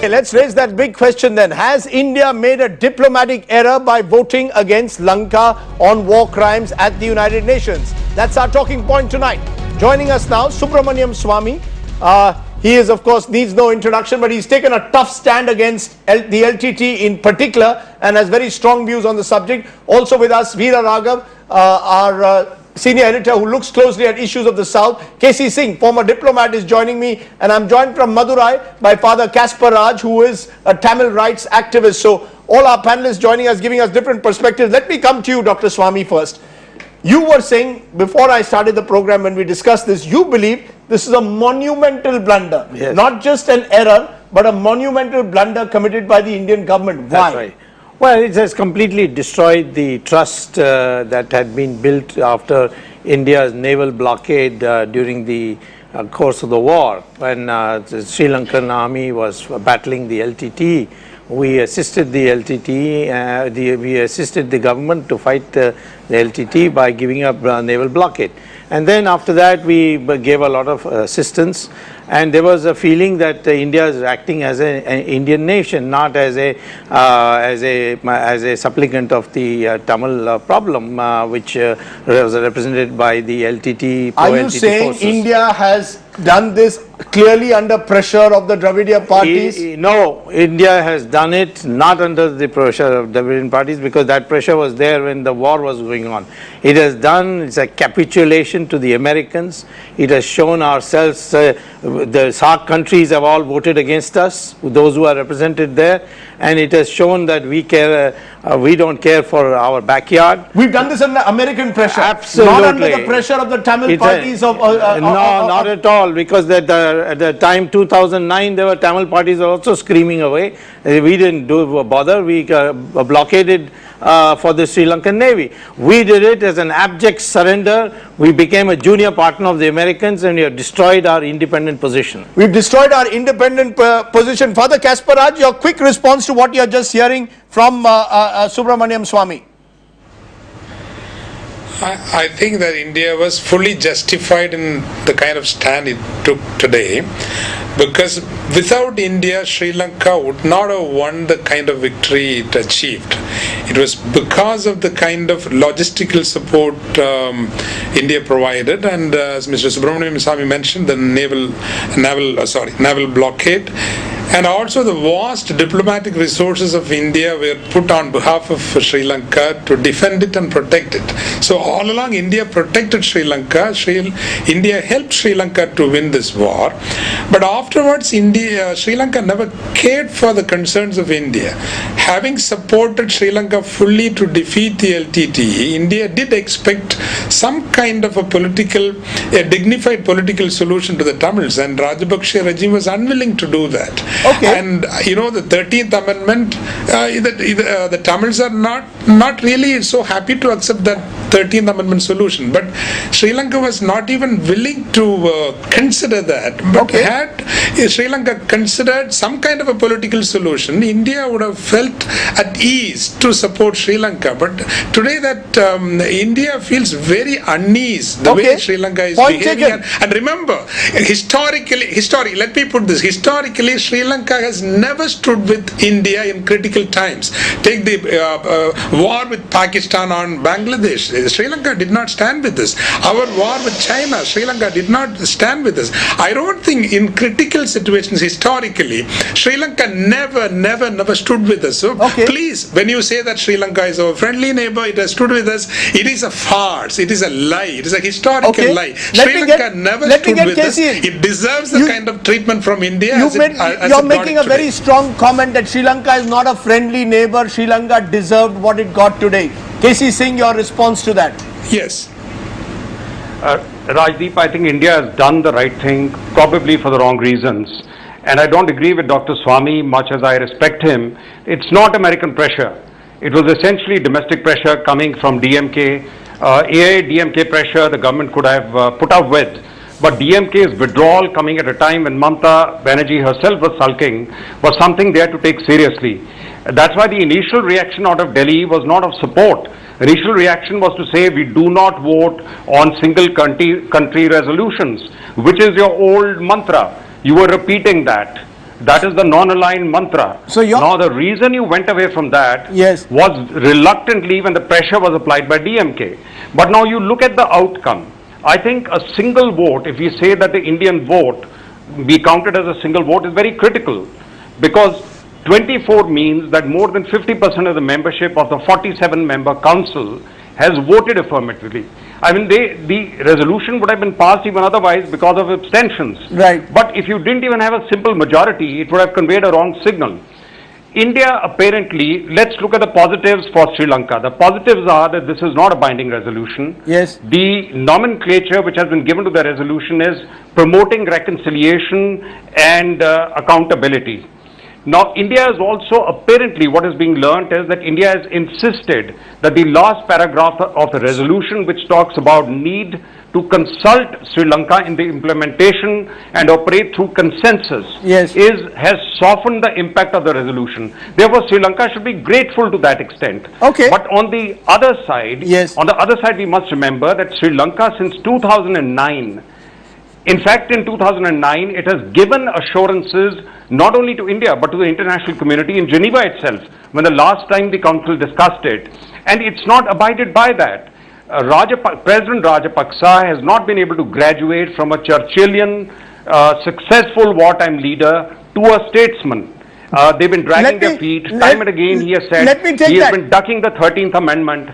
Let's raise that big question then. Has India made a diplomatic error by voting against Lanka on war crimes at the United Nations? That's our talking point tonight. Joining us now, Subramanian Swamy. He is, of course, needs no introduction, but he's taken a tough stand against the LTT in particular and has very strong views on the subject. Also with us, Veera Raghav, our senior editor who looks closely at issues of the South. KC Singh, former diplomat, is joining me, and I'm joined from Madurai by Father Kaspar Raj, who is a Tamil rights activist. So all our panelists joining us, giving us different perspectives. Let me come to you, Dr. Swamy, first. You were saying before I started the program, when we discussed this, you believe this is a monumental blunder. Yes. Not just an error, but a monumental blunder committed by the Indian government. Why? That's right. Well, it has completely destroyed the trust that had been built after India's naval blockade during the course of the war. When the Sri Lankan army was battling the LTT, we assisted the LTT, we assisted the government to fight the LTT by giving up naval blockade. And then after that, we gave a lot of assistance, and there was a feeling that India is acting as an Indian nation, not as a supplicant of the Tamil problem, which was represented by the LTT. Are you saying forces. India has done this clearly under pressure of the Dravidian parties? No, India has done it not under the pressure of Dravidian parties, because that pressure was there when the war was going on. It has done, it's a capitulation to the Americans. It has shown ourselves, the SAARC countries have all voted against us, those who are represented there, and it has shown that we care, we don't care for our backyard. We've done this under American pressure. Absolutely. Not under the pressure of the Tamil parties of... no, not at all, because at the time 2009, there were Tamil parties also screaming away. We didn't bother. We blockaded for the Sri Lankan Navy. We did it as an abject surrender. We became a junior partner of the Americans, and we have destroyed our independent position. We've destroyed our independent position. Father Kaspar Raj, your quick response to what you're just hearing from Subramanian Swamy. I think that India was fully justified in the kind of stand it took today, because without India, Sri Lanka would not have won the kind of victory it achieved. It was because of the kind of logistical support India provided, and as Mr. Subramanian Swamy mentioned, the naval blockade, and also the vast diplomatic resources of India were put on behalf of Sri Lanka to defend it and protect it. So all along, India protected Sri Lanka. India helped Sri Lanka to win this war. But afterwards, Sri Lanka never cared for the concerns of India. Having supported Sri Lanka fully to defeat the LTT, India did expect some kind of a dignified political solution to the Tamils, and Rajapaksa regime was unwilling to do that. Okay. And you know, the 13th Amendment, the Tamils are not really so happy to accept that 13th Amendment solution. But Sri Lanka was not even willing to consider that. But had Sri Lanka considered some kind of a political solution, India would have felt at ease to support Sri Lanka. But today that India feels very unease the way Sri Lanka is behaving. And remember, historically, let me put this, historically Sri Lanka has never stood with India in critical times. Take the war with Pakistan on Bangladesh. Sri Lanka did not stand with us. Our war with China, Sri Lanka did not stand with us. I don't think in critical situations historically, Sri Lanka never stood with us. So please, when you say that Sri Lanka is our friendly neighbor, it has stood with us, it is a farce, it is a lie, it is a historical lie. Sri Lanka never stood with us. It deserves the kind of treatment from India. You're making a very strong comment that Sri Lanka is not a friendly neighbor. Sri Lanka deserved what it got today. KC Singh, your response to that? Yes. Rajdeep, I think India has done the right thing, probably for the wrong reasons. And I don't agree with Dr. Swamy, much as I respect him. It's not American pressure. It was essentially domestic pressure coming from DMK. DMK pressure the government could have put up with. But DMK's withdrawal coming at a time when Mamata Banerjee herself was sulking was something they had to take seriously. That's why the initial reaction out of Delhi was not of support. The initial reaction was to say we do not vote on single country resolutions, which is your old mantra. You were repeating that. That is the non-aligned mantra. So now the reason you went away from that yes. was reluctantly when the pressure was applied by DMK. But now you look at the outcome. I think a single vote, if we say that the Indian vote be counted as a single vote, is very critical, because 24 means that more than 50% of the membership of the 47-member council has voted affirmatively. I mean, the resolution would have been passed even otherwise because of abstentions. Right. But if you didn't even have a simple majority, it would have conveyed a wrong signal. India apparently, let's look at the positives for Sri Lanka. The positives are that this is not a binding resolution. Yes. The nomenclature which has been given to the resolution is promoting reconciliation and accountability. Now, India is also apparently, what is being learnt is that India has insisted that the last paragraph of the resolution, which talks about need to consult Sri Lanka in the implementation and operate through consensus, yes. has softened the impact of the resolution. Therefore, Sri Lanka should be grateful to that extent. Okay. But on the other side, yes. on the other side, we must remember that Sri Lanka since 2009, in fact, in 2009, it has given assurances not only to India, but to the international community in Geneva itself, when the last time the council discussed it. And it's not abided by that. President Rajapaksa has not been able to graduate from a Churchillian, successful wartime leader to a statesman. They've been dragging their feet. Time and again, he has said he has been ducking the 13th Amendment.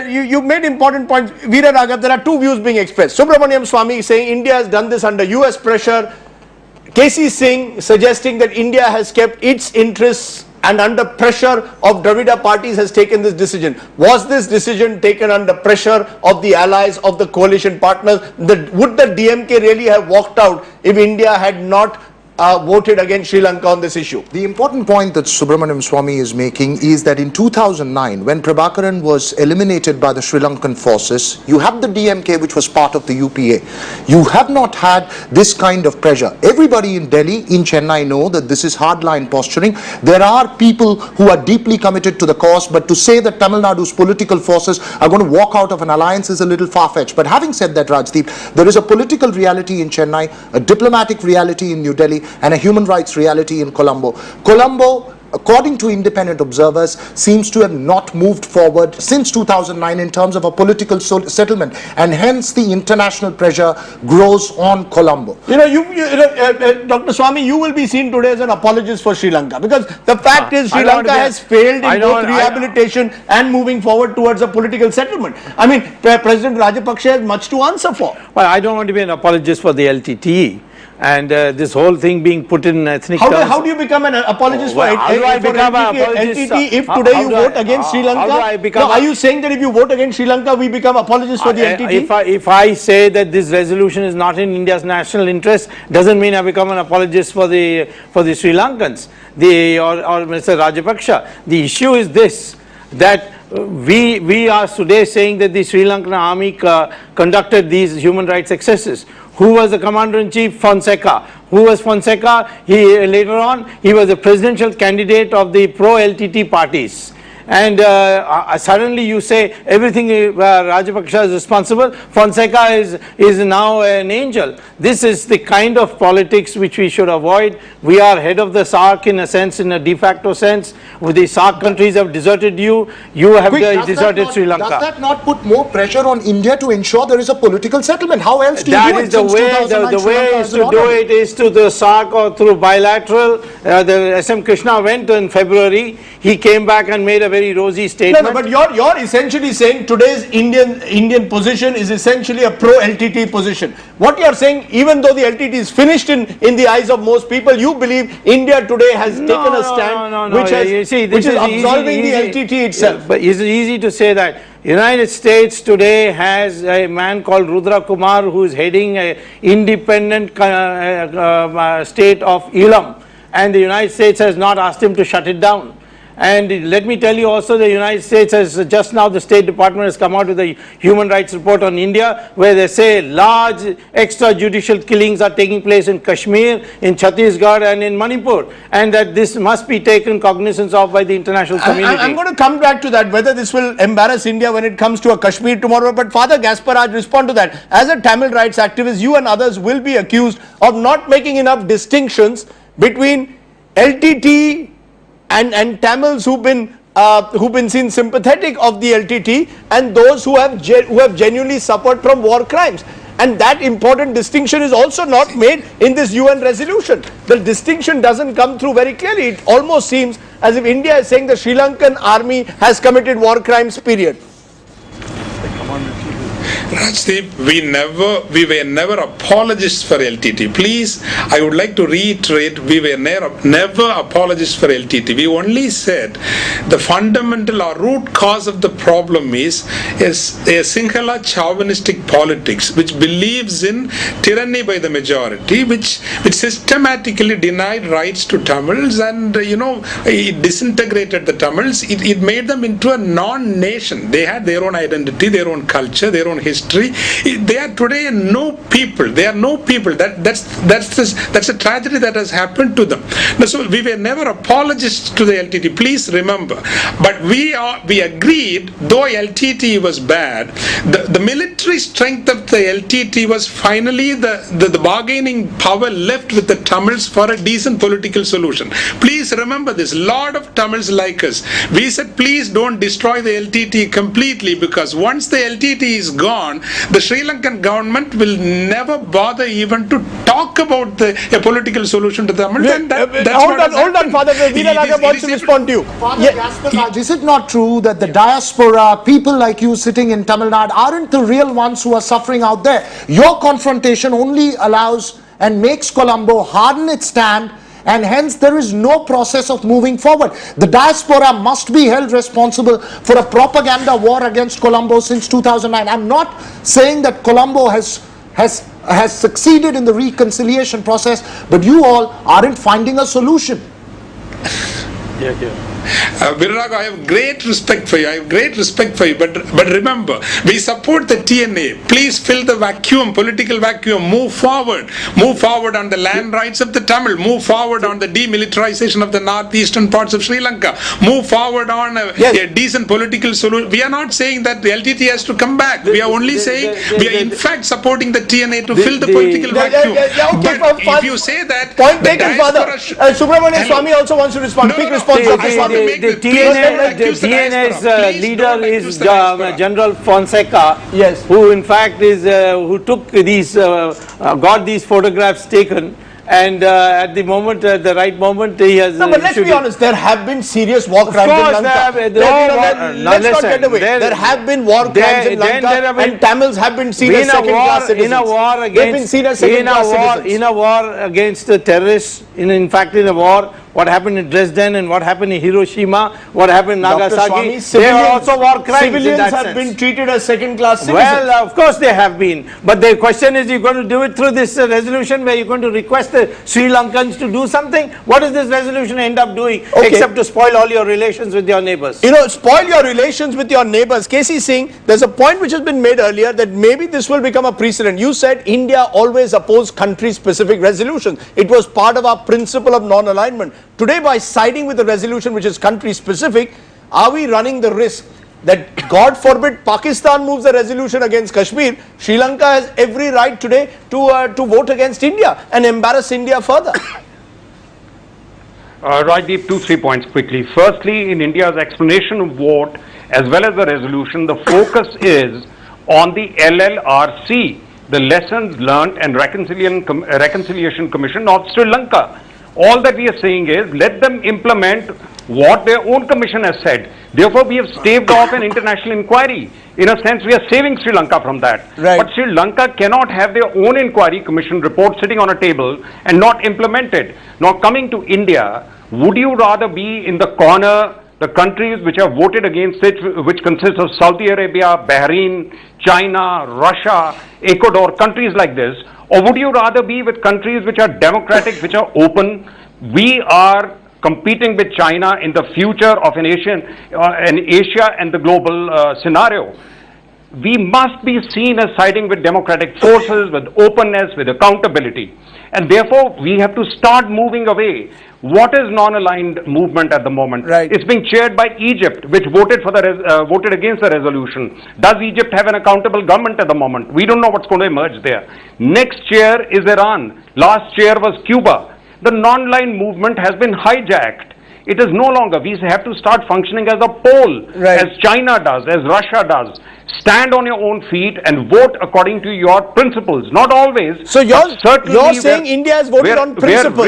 You made important points. Veera Raghav, there are two views being expressed. Subramanian Swamy is saying India has done this under US pressure. KC Singh suggesting that India has kept its interests and under pressure of Dravida parties has taken this decision. Was this decision taken under pressure of the allies, of the coalition partners? Would the DMK really have walked out if India had not voted against Sri Lanka on this issue? The important point that Subramanian Swamy is making is that in 2009, when Prabhakaran was eliminated by the Sri Lankan forces, you have the DMK, which was part of the UPA. You have not had this kind of pressure. Everybody in Delhi, in Chennai, know that this is hardline posturing. There are people who are deeply committed to the cause, but to say that Tamil Nadu's political forces are going to walk out of an alliance is a little far-fetched. But having said that, Rajdeep, there is a political reality in Chennai, a diplomatic reality in New Delhi, and a human rights reality in Colombo. Colombo, according to independent observers, seems to have not moved forward since 2009 in terms of a political settlement, and hence the international pressure grows on Colombo. Dr. Swamy, you will be seen today as an apologist for Sri Lanka, because the fact is Sri Lanka has failed in both rehabilitation and moving forward towards a political settlement. I mean, President Rajapaksa has much to answer for. Well, I don't want to be an apologist for the LTTE. And this whole thing being put in ethnic terms. How do you become an apologist for LTT if today you vote against Sri Lanka? Are you saying that if you vote against Sri Lanka, we become apologists for the LTT? If I say that this resolution is not in India's national interest, doesn't mean I become an apologist for the Sri Lankans or Mr. Rajapaksa. The issue is this, that we are today saying that the Sri Lankan army conducted these human rights excesses. Who was the commander-in-chief? Fonseca. Who was Fonseca? Later on, he was the presidential candidate of the pro-LTT parties. And suddenly you say everything Rajapaksa is responsible. Fonseca is now an angel. This is the kind of politics which we should avoid. We are head of the SAARC in a sense, in a de facto sense. With the SAARC countries have deserted you, you have deserted Sri Lanka. Does that not put more pressure on India to ensure there is a political settlement? How else do you do it? The way is to do it is to the SAARC or through bilateral. The SM Krishna went in February. He came back and made a very rosy statement. No, but you're essentially saying today's Indian position is essentially a pro-LTT position. What you're saying, even though the LTT is finished in the eyes of most people, you believe India today has taken a stand which is absolving the LTT itself. But it's easy to say that. United States today has a man called Rudra Kumar who is heading an independent state of Elam, and the United States has not asked him to shut it down. And let me tell you also, the United States has just now, the State Department has come out with a human rights report on India, where they say large extrajudicial killings are taking place in Kashmir, in Chhattisgarh and in Manipur, and that this must be taken cognizance of by the international community. I'm going to come back to that, whether this will embarrass India when it comes to a Kashmir tomorrow. But Father Gasparaj, respond to that. As a Tamil rights activist, you and others will be accused of not making enough distinctions between LTT and Tamils who've been seen sympathetic of the LTT and those who have genuinely suffered from war crimes. And that important distinction is also not made in this UN resolution. The distinction doesn't come through very clearly. It almost seems as if India is saying the Sri Lankan army has committed war crimes, period. Rajdeep, we were never apologists for LTT. Please, I would like to reiterate, we were never apologists for LTT. We only said the fundamental or root cause of the problem is a Sinhala chauvinistic politics which believes in tyranny by the majority, which systematically denied rights to Tamils and, it disintegrated the Tamils. It made them into a non-nation. They had their own identity, their own culture, their own history. They are today no people. They are no people. That's a tragedy that has happened to them. Now, so we were never apologists to the LTT. Please remember. But we agreed, though LTT was bad, the military strength of the LTT was finally the bargaining power left with the Tamils for a decent political solution. Please remember this. A lot of Tamils like us, we said, please don't destroy the LTT completely, because once the LTT is gone, the Sri Lankan government will never bother even to talk about a political solution to Tamil. Hold on, Father. Veeralaga wants to respond to you. Father Gaspar Raj, is it not true that the diaspora, people like you sitting in Tamil Nadu, aren't the real ones who are suffering out there? Your confrontation only allows and makes Colombo harden its stand, and hence there is no process of moving forward. The diaspora must be held responsible for a propaganda war against Colombo since 2009. I'm not saying that Colombo has succeeded in the reconciliation process, but you all aren't finding a solution. Virag, I have great respect for you. But remember, we support the TNA. Please fill the vacuum, political vacuum. Move forward on the land rights of the Tamil. Move forward on the demilitarization of the northeastern parts of Sri Lanka. Move forward on a decent political solution. We are not saying that the LTT has to come back. We are only saying we are in fact supporting the TNA to fill the political vacuum. But if you say that, point taken, Father. Subramanian Swamy also wants to respond. Quick response. The TNA's leader is General Fonseca, yes, who in fact is who took these got these photographs taken, and at the right moment, he has. No, but let's be honest. There have been serious war crimes in Lanka. Let's not get away. There have been war crimes in Lanka, and Tamils have been seen as second-class citizens. In a war against the terrorists, in fact, in a war. What happened in Dresden and what happened in Hiroshima, what happened in Nagasaki, they are also war crimes. Civilians have been treated as second-class citizens. Well, of course they have been. But the question is, you're going to do it through this resolution where you're going to request the Sri Lankans to do something? What does this resolution end up doing except to spoil all your relations with your neighbors? Spoil your relations with your neighbors. KC Singh, there's a point which has been made earlier that maybe this will become a precedent. You said India always opposed country-specific resolutions. It was part of our principle of non-alignment. Today, by siding with a resolution which is country-specific, are we running the risk that, God forbid, Pakistan moves a resolution against Kashmir? Sri Lanka has every right today to vote against India and embarrass India further. Rajdeep, 2-3 points quickly. Firstly, in India's explanation of vote as well as the resolution, the focus is on the LLRC, the Lessons Learned and Reconciliation Commission of Sri Lanka. All that we are saying is, let them implement what their own commission has said. Therefore, we have staved off an international inquiry. In a sense, we are saving Sri Lanka from that. Right. But Sri Lanka cannot have their own inquiry commission report sitting on a table and not implemented. Now, coming to India, would you rather be in the corner, the countries which have voted against it, which consists of Saudi Arabia, Bahrain, China, Russia, Ecuador, countries like this, or would you rather be with countries which are democratic, which are open? We are competing with China in the future of an Asia and the global scenario. We must be seen as siding with democratic forces, with openness, with accountability. And therefore, we have to start moving away. What is non-aligned movement at the moment? Right. It's being chaired by Egypt, which voted against the resolution. Does Egypt have an accountable government at the moment? We don't know what's going to emerge there. Next chair is Iran. Last chair was Cuba. the non-line movement has been hijacked. It is no longer. We have to start functioning as a pole, as China does, as Russia does. Stand on your own feet and vote according to your principles. Not always. So you're saying India has voted on principle.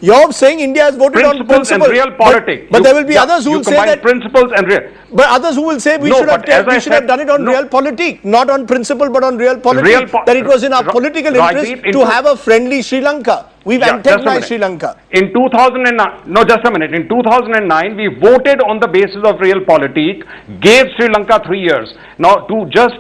You're saying India has voted on principle and real politics. But there will be others who will say that principles and real. But others who will say we should have done it on real politics, not on principle, but on real politics. That it was in our political interest to have a friendly Sri Lanka. We've antagonized Sri Lanka. In 2009, no, just a minute. In 2009, we voted on the basis of real politics, gave Sri Lanka 3 years. Now, to just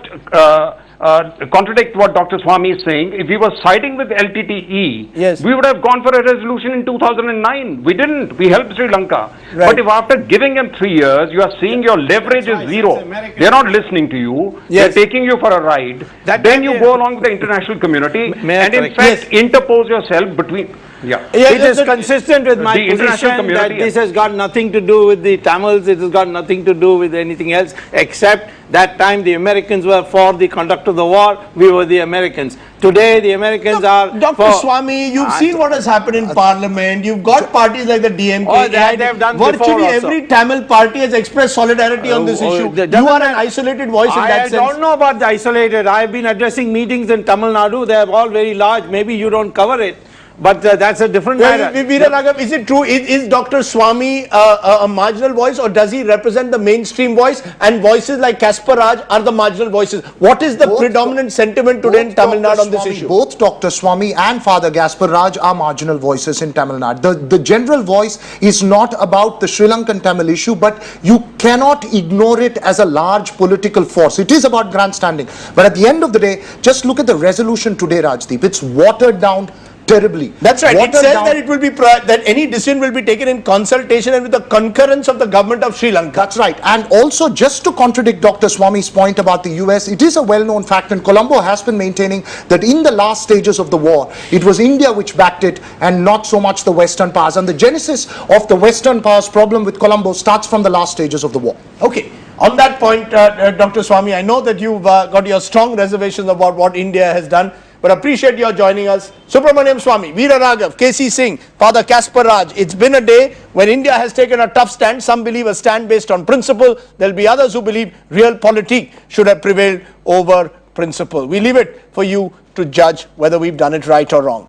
contradict what Dr. Swamy is saying, if we were siding with LTTE, we would have gone for a resolution in 2009. We didn't. We helped Sri Lanka. But if after giving him 3 years, you are seeing your leverage is zero, they're not listening to you, they're taking you for a ride, then you go along with the international community and in fact interpose yourself between... It is consistent with my position that this has got nothing to do with the Tamils, it has got nothing to do with anything else, except that time the Americans were for the conduct of the war, we were the Americans. Today the Americans are Dr. Swamy, you've seen what has happened in Parliament. You've got parties like the DMK. They have done virtually every Tamil party has expressed solidarity on this issue. You are an isolated voice in that sense. I don't know about the isolated. I have been addressing meetings in Tamil Nadu. They are all very large. Maybe you don't cover it. But that's a different matter. Is it true? Is Dr. Swamy a marginal voice, or does he represent the mainstream voice, and voices like Kaspar Raj are the marginal voices? What is the predominant sentiment today in Tamil Nadu on this issue? Both Dr. Swamy and Father Kaspar Raj are marginal voices in Tamil Nadu. The general voice is not about the Sri Lankan Tamil issue, but you cannot ignore it as a large political force. It is about grandstanding. But at the end of the day, just look at the resolution today, Rajdeep. It's watered down terribly. That's right. It says that it will be that any decision will be taken in consultation and with the concurrence of the government of Sri Lanka. That's right. And also, just to contradict Dr. Swamy's point about the US, it is a well-known fact, and Colombo has been maintaining that in the last stages of the war, it was India which backed it and not so much the Western powers. And the genesis of the Western powers problem with Colombo starts from the last stages of the war. Okay. On that point, Dr. Swamy, I know that you've got your strong reservations about what India has done, but appreciate your joining us. Subramanian Swamy, Veera Raghav, KC Singh, Father Kaspar Raj. It's been a day when India has taken a tough stand. Some believe a stand based on principle. There'll be others who believe real politique should have prevailed over principle. We leave it for you to judge whether we've done it right or wrong.